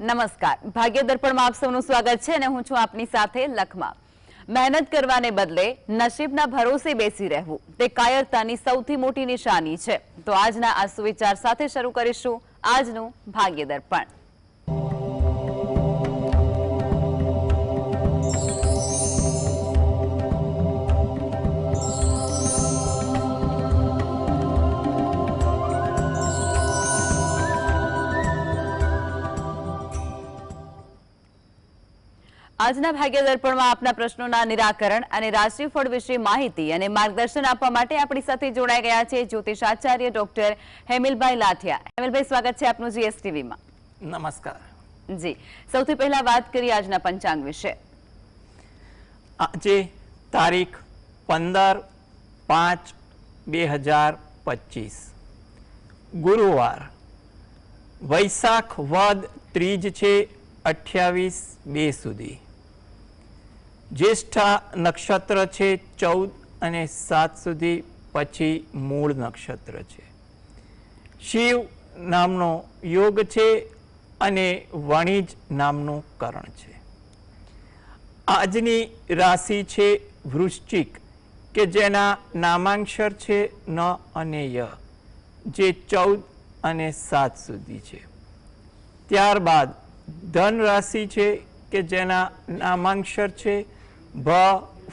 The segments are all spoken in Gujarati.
નમસ્કાર, ભાગ્ય દર્પણમાં આપ સૌનું સ્વાગત છે અને હું છું આપની સાથે લખમા। મહેનત કરવાને બદલે નસીબના ભરોસે બેસી રહેવું તે કાયરતાની સૌથી મોટી નિશાની છે। તો આજના આ સુવિચાર સાથે શરૂ કરીશું આજનું ભાગ્ય દર્પણ। આજના ભાગ્ય દર્પણમાં આપના પ્રશ્નોના નિરાકરણ અને રાશિફળ વિશે માહિતી અને માર્ગદર્શન આપવા માટે આપણી સાથે જોડાઈ ગયા છે જ્યોતિષાચાર્ય ડોક્ટર હેમિલભાઈ લાઠિયા। હેમિલભાઈ, સ્વાગત છે આપનું જીએસટીવીમાં। નમસ્કાર જી, સૌથી પહેલા વાત કરીએ આજના પંચાંગ વિશે। આજે તારીખ 15/5/2025 ગુરુવાર, વૈશાખ વદ ત્રીજ છે 28-2 સુધી। જ્યેષ્ઠા નક્ષત્ર છે 14 અને 7 સુધી, પછી મૂળ નક્ષત્ર છે। શિવ નામનો યોગ છે અને વણિજ નામનું કરણ છે। આજની રાશિ છે વૃશ્ચિક, કે જેના નામાંક્ષર છે ન અને ય, જે 14 અને 7 સુધી છે। ત્યારબાદ ધન રાશિ છે કે જેના નામાંક્ષર છે ભ,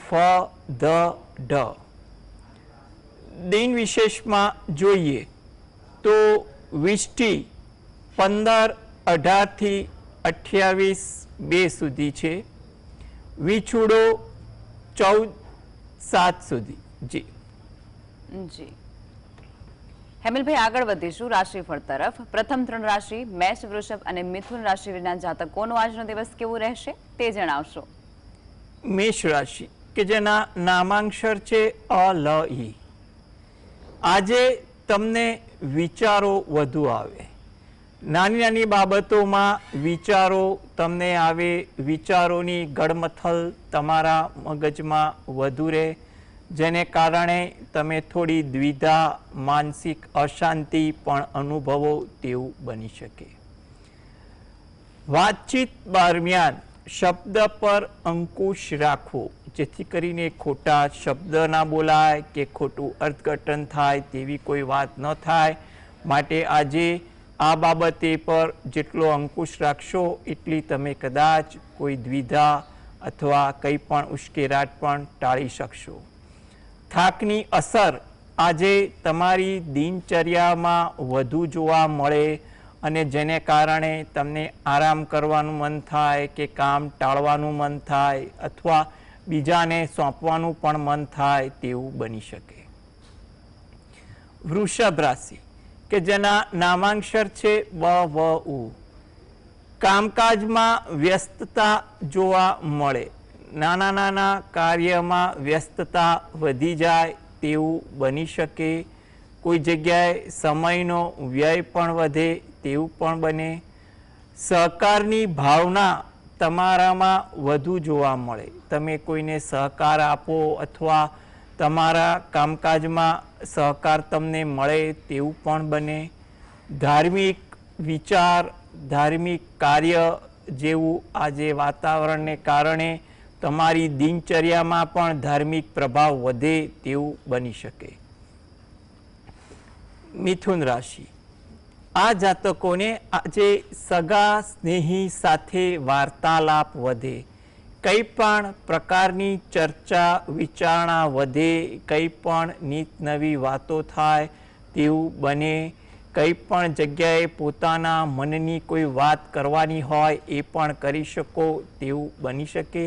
ફ, ધ, ઢ। દિન વિશેષમાં જોઈએ તો વિષ્ટી 15-18 થી 28-2 સુધી છે। વિછુડો 14-7 સુધી। જી જી હેમિલભાઈ, આગળ વધીશું રાશિફળ તરફ। પ્રથમ 3 રાશિ મેષ, વૃષભ અને મિથુન રાશિ વિના જાતકોનો આજનો દિવસ કેવો રહેશે તે જણાવશો। મેષ રાશિ, કે જેના નામાંક્ષર છે અ, લ, ઈ। આજે તમને વિચારો વધુ આવે। નાની નાની બાબતોમાં વિચારો તમને આવે, વિચારોની ગડમથલ તમારા મગજમાં વધુ રહે, જેને કારણે તમે થોડી દ્વિધા, માનસિક અશાંતિ પણ અનુભવો તેવું બની શકે। વાતચીત દરમિયાન શબ્દ પર અંકુશ રાખવો, જેથી કરીને ખોટા શબ્દ ના બોલાય કે ખોટું અર્થઘટન થાય તેવી કોઈ વાત ન થાય। માટે આજે આ બાબતે પર જેટલો અંકુશ રાખશો એટલી તમે કદાચ કોઈ દ્વિધા અથવા કંઈ પણ ઉશ્કેરાટ પણ ટાળી શકશો। થાકની અસર આજે તમારી દિનચર્યામાં વધુ જોવા મળે અને જેને કારણે તમને આરામ કરવાનું મન થાય કે કામ ટાળવાનું મન થાય અથવા બીજાને સોંપવાનું પણ મન થાય તેવું બની શકે। વૃષભ રાશિ, કે જેના નામાંક્ષર છે બ, વ, ઉ। કામકાજમાં વ્યસ્તતા જોવા મળે। નાના નાના કાર્યમાં વ્યસ્તતા વધી જાય તેવું બની શકે। કોઈ જગ્યાએ સમયનો વ્યય પણ વધે તેવું પણ બને। સહકારની ભાવના તમારામાં વધુ જોવા મળે। તમે કોઈને સહકાર આપો અથવા તમારા કામકાજમાં સહકાર તમને મળે તેવું પણ બને। ધાર્મિક વિચાર, ધાર્મિક કાર્ય જેવું આજે વાતાવરણને કારણે તમારી દિનચર્યામાં પણ ધાર્મિક પ્રભાવ વધે તેવું બની શકે। મિથુન રાશિ, આ જાતકોને આજે સગા સ્નેહી સાથે વાર્તાલાપ વધે। કંઈ પણ પ્રકારની ચર્ચા વિચારણા વધે, કંઈ પણ નીત નવી વાતો થાય તેવું બને। કંઈ પણ જગ્યાએ પોતાના મનની કોઈ વાત કરવાની હોય એ પણ કરી શકો તેવું બની શકે।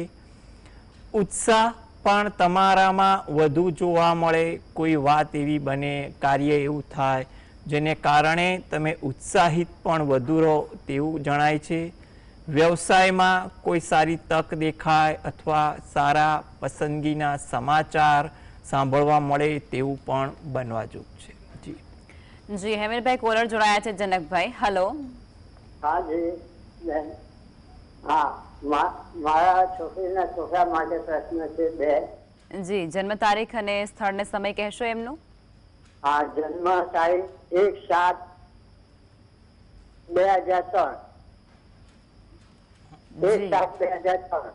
ઉત્સાહ પણ તમારામાં વધુ જોવા મળે। કોઈ વાત એવી બને, કાર્ય એવું થાય જેને કારણે તમે ઉત્સાહિત પણ વધુ રહો તેવું જણાય છે। વ્યવસાયમાં કોઈ સારી તક દેખાય અથવા સારા પસંદગીના સમાચાર સાંભળવા મળે તેવું પણ બનવા જોગ છે। જી જી હેમિલભાઈ, કોલર જોડાયા છે જનકભાઈ। હેલો। હા જી, હા, મારા છોકરીના છોકરા માટે પ્રશ્ન છે 2। જી, જન્મ તારીખ અને સ્થળ ને સમય કહેશો એમનું? હા, જન્મ તારીખ 1/7/2003 7/2003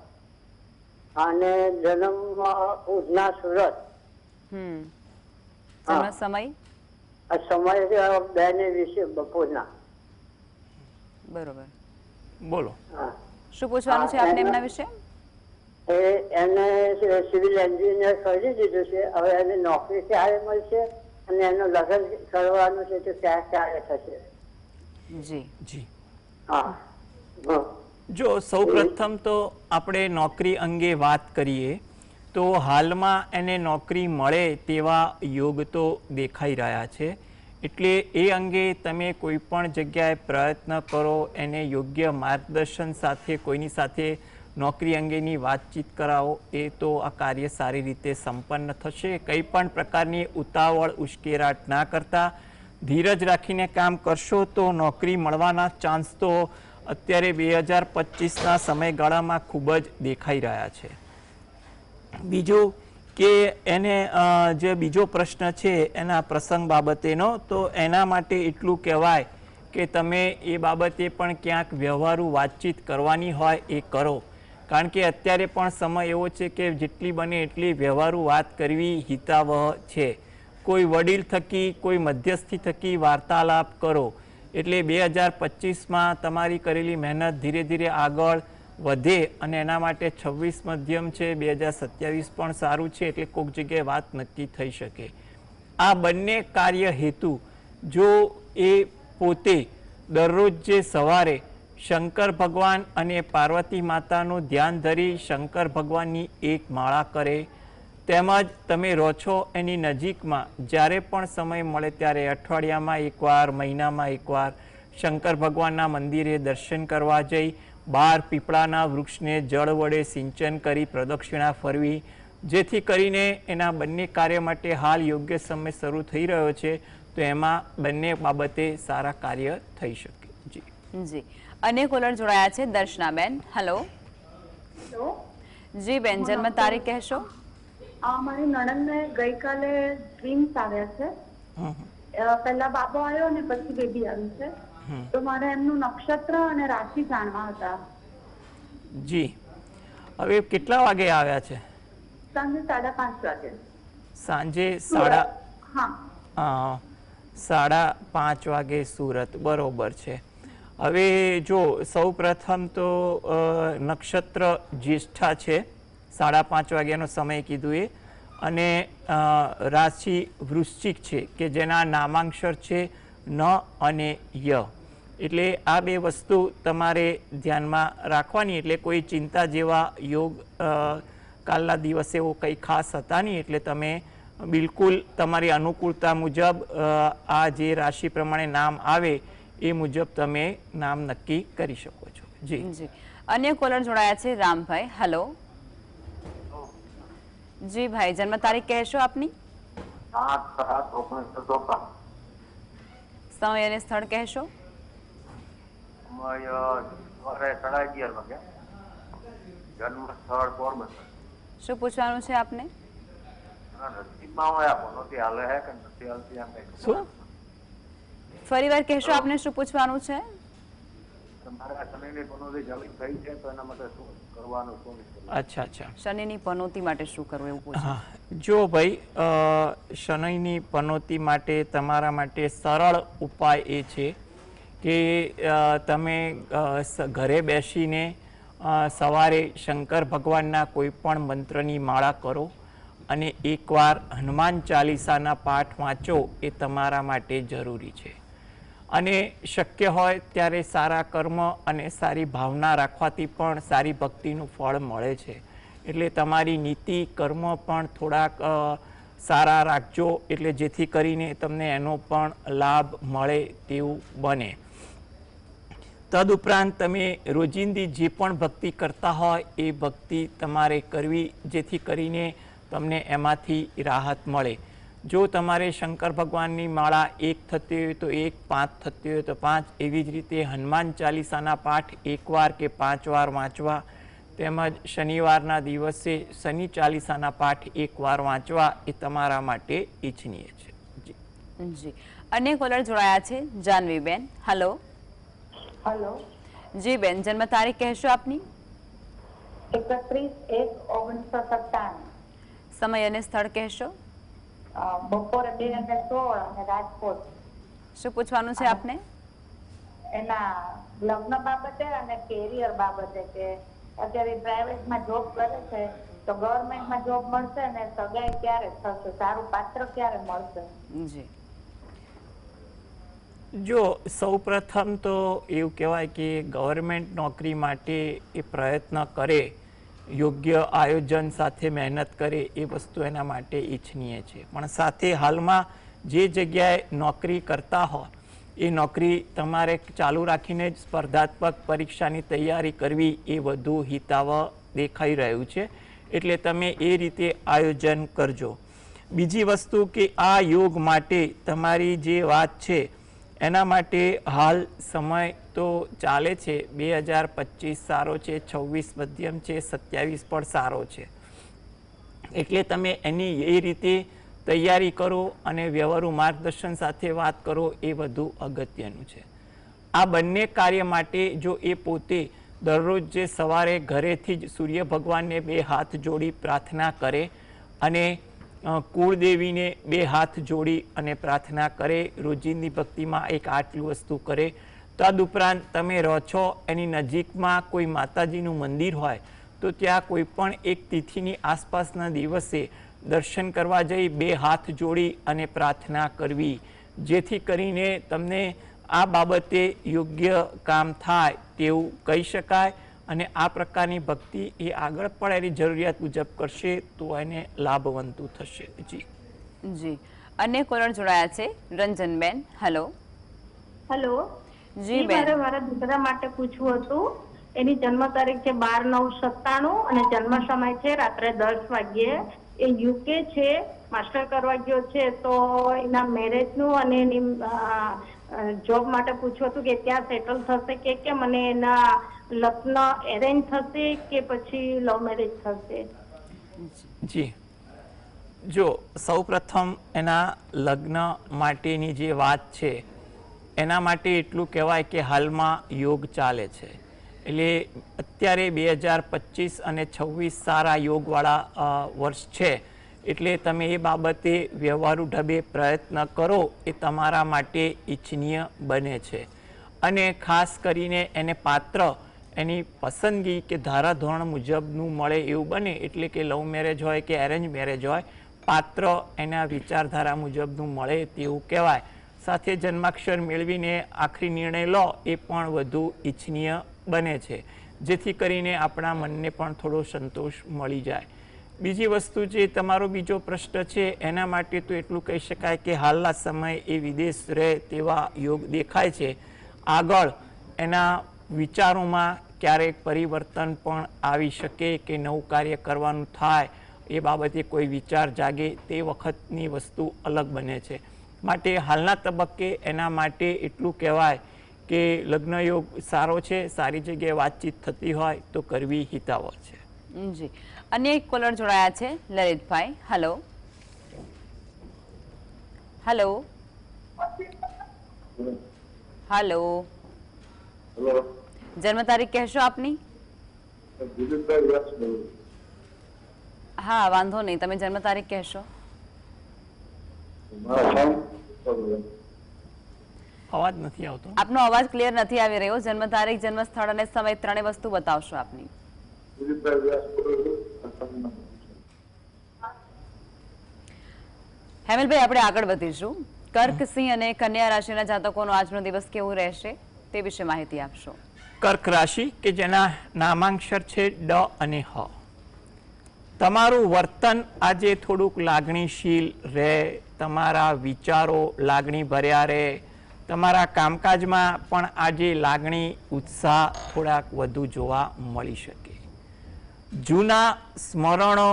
અને જન્મ ઉધના સુરત. જન્મ સમય આ સમય 2:20 બપોરના. બરોબર. બોલો. હા. શું પૂછવાનું છે આપને એમના વિશે? એને સિવિલ એન્જિનિયર કરી દીધું છે. હવે એને નોકરી ક્યારે મળશે અને એનું લગ્ન કરવાનું છે તો ક્યારે થશે? જી જી. હા. જો સૌપ્રથમ તો આપણે નોકરી અંગે વાત કરીએ તો હાલમાં એને નોકરી મળે તેવા યોગ તો દેખાઈ રહ્યા છે. એટલે એ અંગે તમે કોઈ પણ જગ્યાએ પ્રયત્ન કરો, એને યોગ્ય માર્ગદર્શન સાથે કોઈની સાથે નોકરી અંગેની વાતચીત કરાવો, એ તો આ કાર્ય સારી રીતે સંપન્ન થશે. કંઈ પણ પ્રકારની ઉતાવળ ઉશ્કેરાટ ના કરતા ધીરજ રાખીને કામ કરશો તો નોકરી મળવાના ચાન્સ તો અત્યારે 2025ના સમયગાળામાં ખૂબ જ દેખાઈ રહ્યા છે. બીજું કે એને જે બીજો પ્રશ્ન છે એના પ્રસંગ બાબતેનો, તો એના માટે એટલું કહેવાય કે તમે એ બાબતે પણ ક્યાંક વ્યવહારુ વાતચીત કરવાની હોય એ કરો. કારણ કે અત્યારે પણ સમય એવો છે કે જેટલી બને એટલી વ્યવહારુ વાત કરવી હિતાવહ છે. કોઈ વડીલ થકી, કોઈ મધ્યસ્થી થકી વાર્તાલાપ કરો એટલે 2025માં તમારી કરેલી મહેનત ધીરે ધીરે આગળ વધે અને એના માટે 26 મધ્યમ છે, 2027 પણ સારું છે, એટલે કોઈક જગ્યાએ વાત નક્કી થઈ શકે. આ બંને કાર્ય હેતુ જો એ પોતે દરરોજ જે સવારે શંકર ભગવાન અને પાર્વતી માતાનું ધ્યાન ધરી શંકર ભગવાનની એક માળા કરે, તેમજ તમે રહો છો એની નજીકમાં જ્યારે પણ સમય મળે ત્યારે અઠવાડિયામાં એકવાર, મહિનામાં એકવાર શંકર ભગવાનના મંદિરે દર્શન કરવા જઈ 12 પીપળાના વૃક્ષને જળ વડે સિંચન કરી પ્રદક્ષિણા ફરવી, જેથી કરીને એના બંને કાર્ય માટે હાલ યોગ્ય સમય શરૂ થઈ રહ્યો છે, તો એમાં બંને બાબતે સારા કાર્ય થઈ શકે. જી જી. અન્ય કોલર જોડાયા છે. દર્શનાબેન, હેલો. જી બેન, જન્મ તારીખ કહેશો? મારી નણંદને ગઈકાલે ડ્રીમ્સ આવ્યા છે. પહેલા બાબો આવ્યો અને પછી બેબી આવ્યું છે. તો મારે એમનું નક્ષત્ર અને રાશિ જાણવા હતા. જી. હવે કેટલા વાગે આવ્યા છે? સાંજે 5:30 વાગે. સાંજે હા. 5:30 વાગે સુરત. બરોબર છે. હવે જો સૌ પ્રથમ તો નક્ષત્ર જ્યેષ્ઠા છે, 5:30 વાગ્યાનો સમય કીધું એ, અને રાશિ વૃશ્ચિક છે કે જેના નામાંક્ષર છે ન અને ય. એટલે આ બે વસ્તુ તમારે ધ્યાનમાં રાખવાની. એટલે કોઈ ચિંતા જેવા યોગ કાલના દિવસે એવો કંઈ ખાસ હતા નહીં. એટલે તમે બિલકુલ તમારી અનુકૂળતા મુજબ આ જે રાશિ પ્રમાણે નામ આવે એ મુજબ તમે નામ નક્કી કરી શકો છો. જી જી. અન્ય કોલર જોડાયા છે. રામભાઈ, હેલો. જી ભાઈ, જન્મ તારીખ કહેશો આપની? 8/7/1953. સમય અને સ્થળ કહેશો? સવારે 11:30 વાગે. જન્મ સ્થળ પોરબંદર. શું પૂછવાનું છે આપને? નસીબમાં હોય પનોતી હાલે હે કે નથી હાલતી એમ કંઈક. શું? ફરી વાર કહેશો આપને શું પૂછવાનું છે? તમારા શનિની પનોતી ચાલુ થઈ છે તો એના માટે શું કરવાનું, શું નહીં કરવાનું? અચ્છા. શનિની પનોતી માટે શું કરવું એવું પૂછો. હા, જો ભાઈ શનિની પનોતી માટે તમારા માટે સરળ ઉપાય એ છે કે તમે ઘરે બેસીને સવારે શંકર ભગવાનના કોઈ પણ મંત્રની માળા કરો અને એકવાર હનુમાન ચાલીસાના પાઠ વાંચો, એ તમારા માટે જરૂરી છે. અને શક્ય હોય ત્યારે સારા કર્મ અને સારી ભાવના રાખવાથી પણ સારી ભક્તિનું ફળ મળે છે. એટલે તમારી નીતિ કર્મ પણ થોડાક સારા રાખજો, એટલે જેથી કરીને તમને એનો પણ લાભ મળે તેવું બને. તદુપરાંત તમે રોજિંદી જે પણ ભક્તિ કરતા હોય એ ભક્તિ તમારે કરવી, જેથી કરીને તમને એમાંથી રાહત મળે. જો તમારે શંકર ભગવાનની માળા 1 થતી હોય તો 1, 5 થતી હોય તો 5, એવી જ રીતે હનુમાન ચાલીસાના પાઠ 1 વાર કે 5 વાર વાંચવા, તેમજ શનિવારના દિવસે શનિ ચાલીસાના પાઠ 1 વાર વાંચવા એ તમારા માટે ઈચ્છનીય છે. જી. જી. અન્ય કોલર જોડાયા છે. જાનવીબેન, હેલો. હેલો. જી બેન, જન્મ તારીખ કહેશો આપની? 31/1/1997. સમય અને સ્થળ કહેશો? બપોરે 2:16 અને રાજકોટ. શું પૂછવાનું છે આપને? એના લગ્ન બાબતે અને કેરિયર બાબતે કે અત્યારે પ્રાઇવેટમાં જોબ કરે છે તો ગવર્મેન્ટમાં જોબ મળશે અને સગાઈ ક્યારે થશે, સારું પાત્ર ક્યારે મળશે? જી, જો સૌપ્રથમ તો એવું કહેવાય કે ગવર્મેન્ટ નોકરી માટે એ પ્રયત્ન કરે, યોગ્ય આયોજન સાથે મહેનત કરે, એ વસ્તુ એના માટે ઈચ્છનીય છે. પણ સાથે હાલમાં જે જગ્યાએ નોકરી કરતા હોય એ નોકરી તમારે ચાલુ રાખીને જ સ્પર્ધાત્મક પરીક્ષાની તૈયારી કરવી એ વધુ હિતાવહ દેખાઈ રહ્યું છે. એટલે તમે એ રીતે આયોજન કરજો. બીજી વસ્તુ કે આ યોગ માટે તમારી જે વાત છે એના માટે હાલ સમય તો ચાલે છે, 2025 સારો છે, 26 મધ્યમ છે, 27 પણ સારો છે. એટલે તમે એની એ રીતે તૈયારી કરો અને વ્યવહારુ માર્ગદર્શન સાથે વાત કરો એ વધુ અગત્યનું છે. આ બંને કાર્ય માટે જો એ પોતે દરરોજ જે સવારે ઘરેથી જ સૂર્ય ભગવાનને 2 હાથ જોડી પ્રાર્થના કરે અને કુળદેવીને 2 હાથ જોડી અને પ્રાર્થના કરે, રોજિંદી ભક્તિમાં એક આટલું વસ્તુ કરે. તદુપરાંત તમે રહો છો એની નજીકમાં કોઈ માતાજીનું મંદિર હોય તો ત્યાં કોઈ પણ એક તિથિની આસપાસના દિવસે દર્શન કરવા જઈ 2 હાથ જોડી અને પ્રાર્થના કરવી, જેથી કરીને તમને આ બાબતે યોગ્ય કામ થાય તેવું કહી શકાય. અને આ પ્રકારની ભક્તિ એ આગળ પણ એની જરૂરિયાત મુજબ કરશે તો એને લાભવંતું થશે. જી જી, અન્ય કોલર જોડાયા છે. રંજનબેન, હેલો. હેલો જી બેન, મારે મારા દીકરા માટે પૂછવું હતું. એની જન્મ તારીખ છે 12/9/97 અને જન્મ સમય છે રાત્રે 10 વાગ્યે. એ યુકે છે, માસ્ટર કરવા ગયો છે. તો એના મેરેજનું અને એની જોબ માટે પૂછવું હતું કે ત્યાં સેટલ થશે કે કેમ, અને એના લગ્ન એરેન્જ થશે કે પછી લવ મેરેજ થશે? જી, જો સૌપ્રથમ એના લગ્ન માટેની જે વાત છે એના માટે એટલું કહેવાય કે હાલમાં યોગ ચાલે છે. એટલે અત્યારે 2025 અને 26 સારા યોગવાળા વર્ષ છે. એટલે તમે એ બાબતે વ્યવહારુ ઢબે પ્રયત્ન કરો એ તમારા માટે ઈચ્છનીય બને છે. અને ખાસ કરીને એને પાત્ર એની પસંદગી કે ધારાધોરણ મુજબનું મળે એવું બને. એટલે કે લવ મેરેજ હોય કે એરેન્જ મેરેજ હોય, પાત્ર એના વિચારધારા મુજબનું મળે તેવું કહેવાય. સાથે જન્માક્ષર મેળવીને આખરી નિર્ણય લો એ પણ વધુ ઈચ્છનીય બને છે, જેથી કરીને આપણા મનને પણ થોડો સંતોષ મળી જાય. બીજી વસ્તુ જે તમારો બીજો પ્રશ્ન છે એના માટે તો એટલું કહી શકાય કે હાલના સમયે એ વિદેશ રહે તેવા યોગ દેખાય છે. આગળ એના વિચારોમાં ક્યારેક પરિવર્તન પણ આવી શકે કે નવું કાર્ય કરવાનું થાય, એ બાબતે કોઈ વિચાર જાગે તે વખતની વસ્તુ અલગ બને છે. માટે હાલના તબક્કે એના માટે એટલું કહેવાય કે લગ્ન યોગ સારો છે, સારી જગ્યાએ વાતચીત થતી હોય તો કરવી હિતાવહ છે. જી, અન્ય એક કોલર જોડાયા છે. લલિતભાઈ, હેલો. હેલો. હેલો. જન્મ તારીખ કહેશો આપની? હા, વાંધો નહીં, તમે જન્મ તારીખ કહેશો? અવાજ નથી આવતો. આપનો અવાજ ક્લિયર નથી આવી રહ્યો. જન્મ તારીખ, જન્મ સ્થળ અને સમય ત્રણેય વસ્તુ બતાવશો આપની? હેમલભાઈ, આપણે આગળ વધીશું. કર્ક, સિંહ અને કન્યા રાશિના જાતકોનો આજનો દિવસ કેવો રહેશે તે વિશે માહિતી આપશો. કર્ક રાશિ કે જેના નામાંક્ષર છે ડ અને હ. તમારું વર્તન આજે થોડુંક લાગણીશીલ રહે, તમારા વિચારો લાગણી ભર્યા રહે, તમારા કામકાજમાં પણ આજે લાગણી ઉત્સાહ થોડાક વધુ જોવા મળી શકે. જૂના સ્મરણો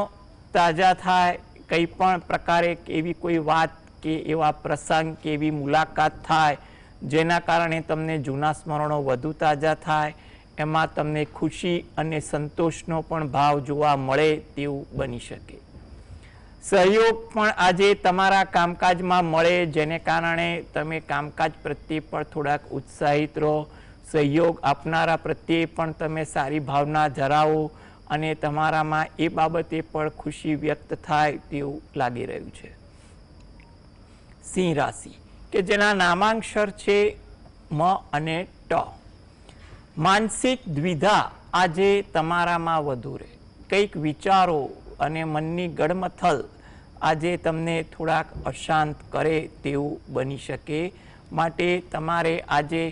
તાજા થાય, કંઈ પણ પ્રકારે એવી કોઈ વાત કે એવા પ્રસંગ કે એવી મુલાકાત થાય જેના કારણે તમને જૂના સ્મરણો વધુ તાજા થાય, એમાં તમને ખુશી અને સંતોષનો પણ ભાવ જોવા મળે તેવું બની શકે. સહયોગ પણ આજે તમારા કામકાજમાં મળે, જેને કારણે તમે કામકાજ પ્રત્યે પણ થોડાક ઉત્સાહિત રહો. સહયોગ આપનારા પ્રત્યે પણ તમે સારી ભાવના ધરાવો અને તમારામાં એ બાબતે પણ ખુશી વ્યક્ત થાય તેવું લાગી રહ્યું છે. સિંહ રાશિ કે જેના નામાંક્ષર છે મ અને ટ. માનસિક દ્વિધા આજે તમારામાં વધુ રહે. કંઈક વિચારો અને મનની ગડમથલ આજે તમને થોડાક અશાંત કરે તેવું બની શકે. માટે તમારે આજે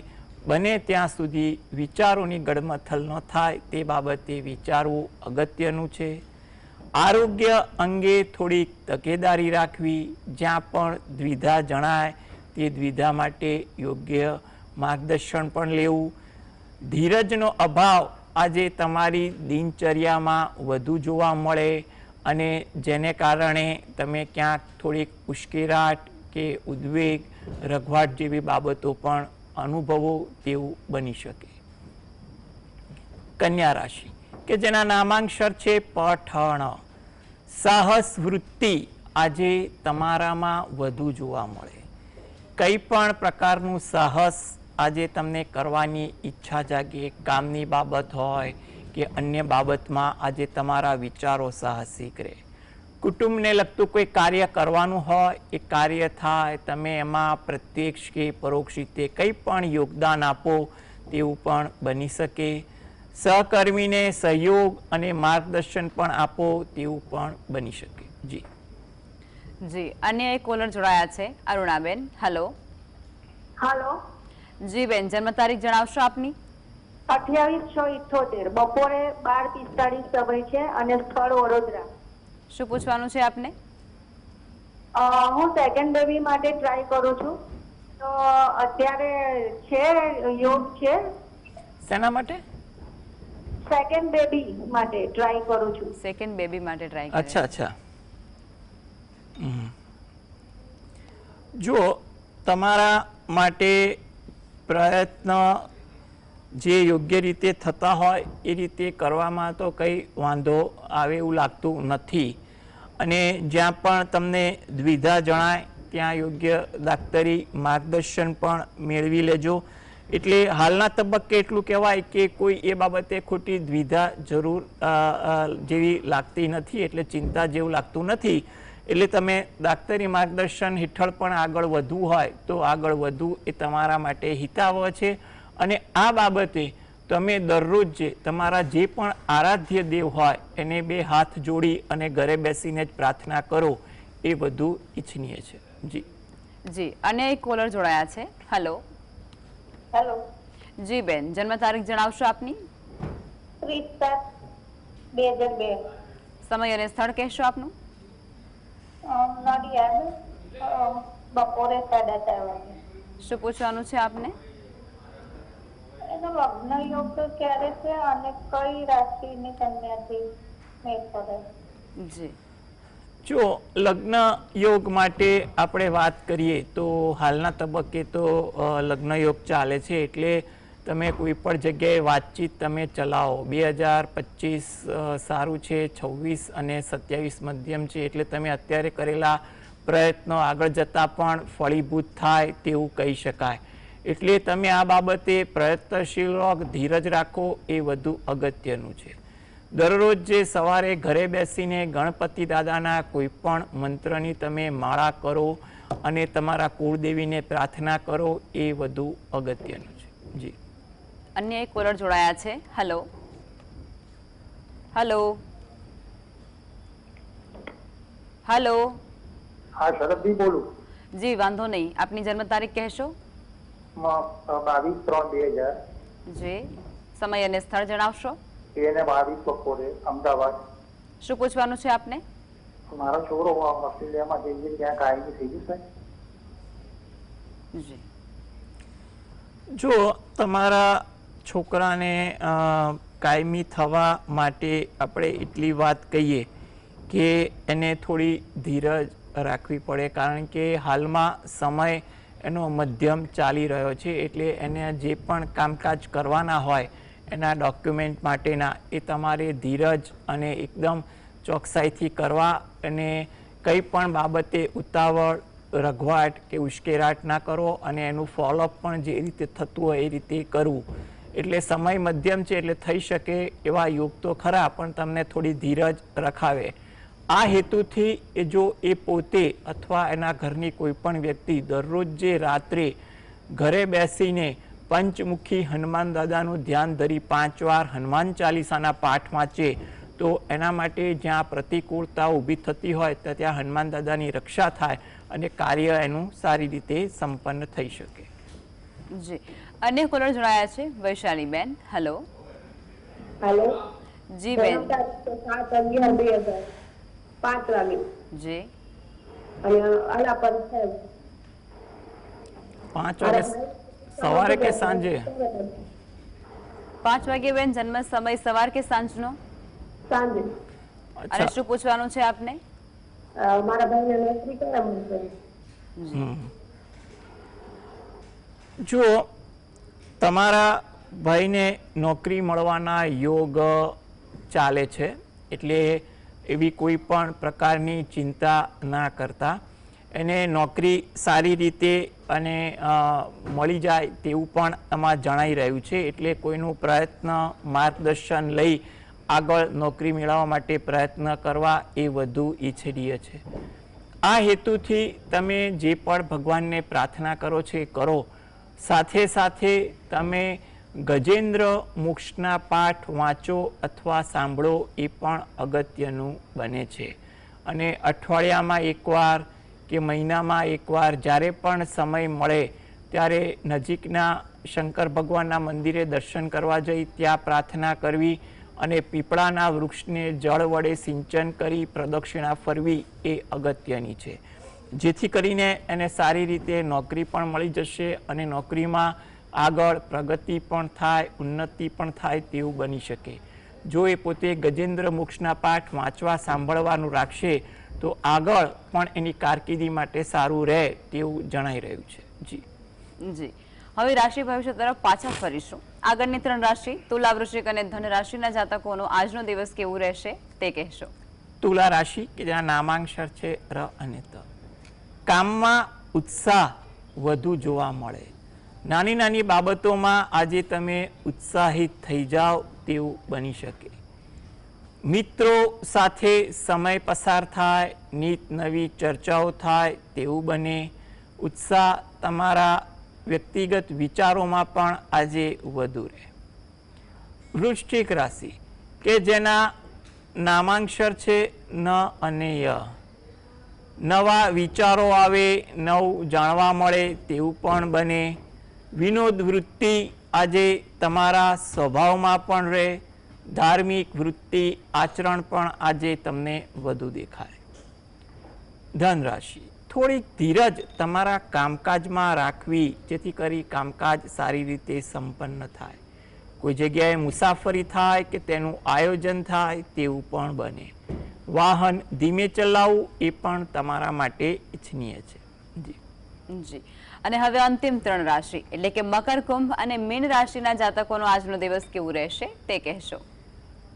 બને ત્યાં સુધી વિચારોની ગડમથલ ન થાય તે બાબતે વિચારવું અગત્યનું છે. આરોગ્ય અંગે થોડીક તકેદારી રાખવી. જ્યાં પણ દ્વિધા જણાય તે દ્વિધા માટે યોગ્ય માર્ગદર્શન પણ લેવું. ધીરજનો અભાવ આજે તમારી દિનચર્યામાં વધુ જોવા મળે અને જેને કારણે તમે ક્યાંક થોડીક ઉશ્કેરાટ કે ઉદ્વેગ, રઘવાટ જેવી બાબતો પણ અનુભવો તેવું બની શકે. કન્યા રાશિ કે જેના નામાંક્ષર છે પઠણ. સાહસ વૃત્તિ આજે તમારામાં વધુ જોવા મળે. કંઈ પણ પ્રકારનું સાહસ આજે તમને કરવાની ઈચ્છા જાગે. કામની બાબત હોય કે અન્ય બાબતમાં આજે તમારા વિચારો સાહસિક રહે. કુટુંબને લગતું કોઈ કાર્ય કરવાનું હોય એ કાર્ય થાય. તમે એમાં પ્રત્યક્ષ કે પરોક્ષ રીતે કંઈ પણ યોગદાન આપો તેવું પણ બની શકે. સહકર્મીને સહયોગ અને માર્ગદર્શન પણ આપો તેવું પણ બની શકે. જી જી, અન્ય એક કોલર જોડાયા છે, અરુણાબેન. હેલો. હાલો. જી બેન, જન્મ તારીખ જણાવશો આપની? 28/6/78 બપોરે 12:45 સમય છે અને સ્થળ વડોદરા. શું પૂછવાનું છે આપને? હું સેકન્ડ બેબી માટે ટ્રાય કરું છું, તો અત્યારે છે યોગ છે? શેના માટે? સેકન્ડ બેબી માટે ટ્રાય કરું છું. સેકન્ડ બેબી માટે ટ્રાય. અચ્છા અચ્છા. જો તમારા માટે પ્રયત્ન જે યોગ્ય રીતે થતા હોય એ રીતે કરવામાં તો કંઈ વાંધો આવે એવું લાગતું નથી. અને જ્યાં પણ તમને દ્વિધા જણાય ત્યાં યોગ્ય દાક્તરી માર્ગદર્શન પણ મેળવી લેજો. એટલે હાલના તબક્કે એટલું કહેવાય કે કોઈ એ બાબતે ખોટી દ્વિધા જરૂર જેવી લાગતી નથી, એટલે ચિંતા જેવું લાગતું નથી. એટલે તમે દાક્તરી માર્ગદર્શન હેઠળ પણ આગળ વધવું હોય તો આગળ વધવું એ તમારા માટે હિતાવહ છે. અને આ બાબતે તમે દરરોજ જે તમારા જે પણ આરાધ્ય દેવ હોય એને 2 હાથ જોડી અને ઘરે બેસીને જ પ્રાર્થના કરો એ વધુ ઈચ્છનીય છે. જી જી, અન્ય એક કોલર જોડાયા છે. હેલો. હેલો. જી બેન, જન્મ તારીખ જણાવશો આપની? 30/7/2002. સમય અને સ્થળ કહેશો આપનું? નડિયાદ, બપોરે 4:30 વાગે. શું પૂછવાનું છે આપને? એનો લગ્ન યોગ ક્યારે છે અને કઈ રાશિની કન્યાથી મેળ પડે? જી, જો લગ્ન યોગ માટે આપણે વાત કરીએ તો હાલના તબક્કે તો લગ્ન યોગ ચાલે છે. એટલે તમે કોઈ પણ જગ્યાએ વાતચીત તમે ચલાવો. 2025 સારું છે, 26 અને 27 મધ્યમ છે. એટલે તમે અત્યારે કરેલા પ્રયત્નો આગળ જતાં પણ ફળીભૂત થાય તેવું કહી શકાય. એટલે તમે આ બાબતે પ્રયત્નશીલ રહો, ધીરજ રાખો એ વધુ અગત્યનું છે. દરરોજ જે સવારે ઘરે બેસીને ગણપતિ દાદાના કોઈ પણ મંત્રની તમે માળા કરો અને તમારા કુળદેવીને પ્રાર્થના કરો એ વધુ અગત્યનું છે. જી, અન્ય એક કોલર જોડાયા છે. હેલો. હેલો. હેલો. હા, શરદભાઈ બોલું. જી, વાંધો નહીં. આપની જન્મ તારીખ કહેશો? 22/3/2000. જી, સમય અને સ્થળ જણાવશો? 22 બપોરે અમદાવાદ. શું પૂછવાનું છે આપને? મારો છોકરો ઓસ્ટ્રેલિયામાં જઈએ ત્યાં કાયમી થઈ ગયું સાહેબ. જી, જો તમારા છોકરાને કાયમી થવા માટે આપણે એટલી વાત કહીએ કે એને થોડી ધીરજ રાખવી પડે. કારણ કે હાલમાં સમય એનો મધ્યમ ચાલી રહ્યો છે. એટલે એને જે પણ કામકાજ કરવાના હોય એના ડોક્યુમેન્ટ માટેના એ તમારે ધીરજ અને એકદમ ચોકસાઈથી કરવા. અને કંઈ પણ બાબતે ઉતાવળ રઘવાટ કે ઉશ્કેરાટ ના કરો અને એનું ફોલોઅપ પણ જે રીતે થતું હોય એ રીતે કરવું. એટલે સમય મધ્યમ છે, એટલે થઈ શકે એવા યોગ તો ખરા, પણ તમને થોડી ધીરજ રખાવે. આ હેતુથી જો એ પોતે અથવા એના ઘરની કોઈ પણ વ્યક્તિ દરરોજ જે રાત્રે ઘરે બેસીને પંચમુખી હનુમાન દાદાનું ધ્યાન ધરી 5 વાર હનુમાન ચાલીસાના પાઠ વાંચે તો એના માટે જ્યાં પ્રતિકૂળતા ઊભી થતી હોય તો ત્યાં હનુમાન દાદાની રક્ષા થાય અને કાર્ય એનું સારી રીતે સંપન્ન થઈ શકે. જી, અન્ય કોલર જોડાયા છે. વૈશાલીબેન, હેલો. હેલો જી બેન. 7/11/2005 વાગે જી. અને આલા પર છે 5 વાગે સવારે કે સાંજે? 5 વાગે બેન. જન્મ સમય સવાર કે સાંજનો? સાંજે. અને શું પૂછવાનું છે આપને? મારા ભાઈને નોકરી ક્યારે મળશે? જો તમારા ભાઈને નોકરી મળવાના યોગ ચાલે છે, એટલે એવી કોઈ પણ પ્રકારની ચિંતા ના કરતા. એને નોકરી સારી રીતે અને મળી જાય તેવું પણ આમાં જણાઈ રહ્યું છે. એટલે કોઈનું પ્રયત્ન માર્ગદર્શન લઈ આગળ નોકરી મેળવવા માટે પ્રયત્ન કરવા એ વધુ ઈચ્છનીય છે. આ હેતુથી તમે જે પણ ભગવાનને પ્રાર્થના કરો છો એ કરો. સાથે સાથે તમે ગજેન્દ્ર મોક્ષના પાઠ વાંચો અથવા સાંભળો એ પણ અગત્યનું બને છે. અને અઠવાડિયામાં એકવાર કે મહિનામાં એકવાર જ્યારે પણ સમય મળે ત્યારે નજીકના શંકર ભગવાનના મંદિરે દર્શન કરવા જઈ ત્યાં પ્રાર્થના કરવી અને પીપળાના વૃક્ષને જળ વડે સિંચન કરી પ્રદક્ષિણા ફરવી એ અગત્યની છે. જેથી કરીને એને સારી રીતે નોકરી પણ મળી જશે અને નોકરીમાં આગળ પ્રગતિ પણ થાય, ઉન્નતિ પણ થાય તેવું બની શકે. જો એ પોતે ગજેન્દ્ર મોક્ષના પાઠ વાંચવા સાંભળવાનું રાખશે તો આગળ પણ એની કારકિર્દી માટે સારું રહે તેવું જણાઈ રહ્યું છે. જી જી. હવે રાશિ ભવિષ્ય તરફ પાછા ફરીશું. આગળની 3 રાશિ તુલા, વૃશ્ચિક અને ધન રાશિના જાતકોનો આજનો દિવસ કેવું રહેશે તે કહેશો. તુલા રાશિ કે જેના નામાંક્ષર છે ર અને ત. કામમાં ઉત્સાહ વધુ જોવા મળે. નાની નાની બાબતોમાં આજે તમે ઉત્સાહિત થઈ જાઓ તેવું બની શકે. મિત્રો સાથે સમય પસાર થાય, નીત નવી ચર્ચાઓ થાય તેવું બને. ઉત્સાહ તમારા વ્યક્તિગત વિચારોમાં પણ આજે વધુ રહે. વૃશ્ચિક રાશિ કે જેના નામાંક્ષર છે ન અને ય. નવા વિચારો આવે, નવું જાણવા મળે તેવું પણ બને. વિનોદ વૃત્તિ આજે તમારા સ્વભાવમાં પણ રહે. ધાર્મિક વૃત્તિ આચરણ પણ આજે તમને વધુ દેખાય. ધન રાશિ થોડીક ધીરજ તમારા કામકાજમાં રાખવી જેથી કરી કામકાજ સારી રીતે સંપન્ન થાય. કોઈ જગ્યાએ મુસાફરી થાય કે તેનું આયોજન થાય તેવું પણ બને. વાહન ધીમે ચલાવવું એ પણ તમારા માટે ઇચ્છનીય છે. જી જી. અને હવે અંતિમ 3 રાશિ એટલે કે મકર, કુંભ અને મીન રાશિના જાતકોનો આજનો દિવસ કેવું રહેશે તે કહેશો.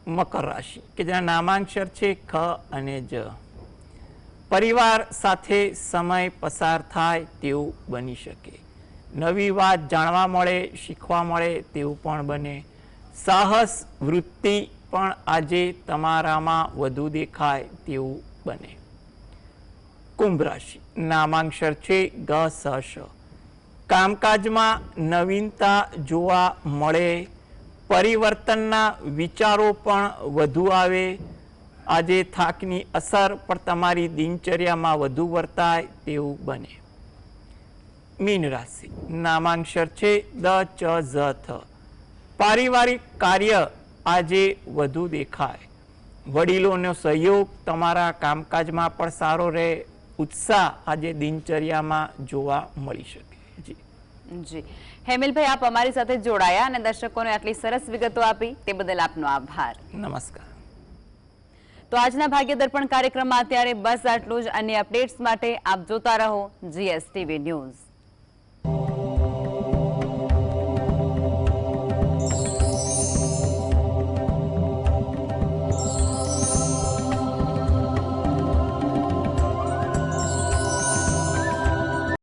મકર રાશિ કે જેના નામાંક્ષર છે ખ અને જ. પરિવાર સાથે સમય પસાર થાય તેવું બની શકે. નવી વાત જાણવા મળે, શીખવા મળે તેવું પણ બને. સાહસ વૃત્તિ પણ આજે તમારામાં વધુ દેખાય તેવું બને. કુંભ રાશિ નામાંક્ષર છે ગ સ શ. કામકાજમાં નવીનતા જોવા મળે. પરિવર્તનના વિચારો પણ વધુ આવે. આજે થાકની અસર પણ તમારી દિનચર્યામાં વધુ વર્તાય તેવું બને. મીન રાશિ નામાંક્ષર છે દ ચ ઝ થ. પારિવારિક કાર્ય આજે વધુ દેખાય. વડીલોનો સહયોગ તમારા કામકાજમાં પણ સારો રહે. ઉત્સાહ આજે દિનચર્યામાં જોવા મળી શકે. જી જી. હેમિલભાઈ, આપ અમારી સાથે જોડાયા અને દર્શકોને આટલી સરસ વિગતો આપી તે બદલ આપનો આભાર. નમસ્કાર. તો આજના ભાગ્ય દર્પણ કાર્યક્રમમાં અત્યારે બસ આટલું જ. અન્ય અપડેટ્સ માટે આપ જોતા રહો GSTV ન્યૂઝ.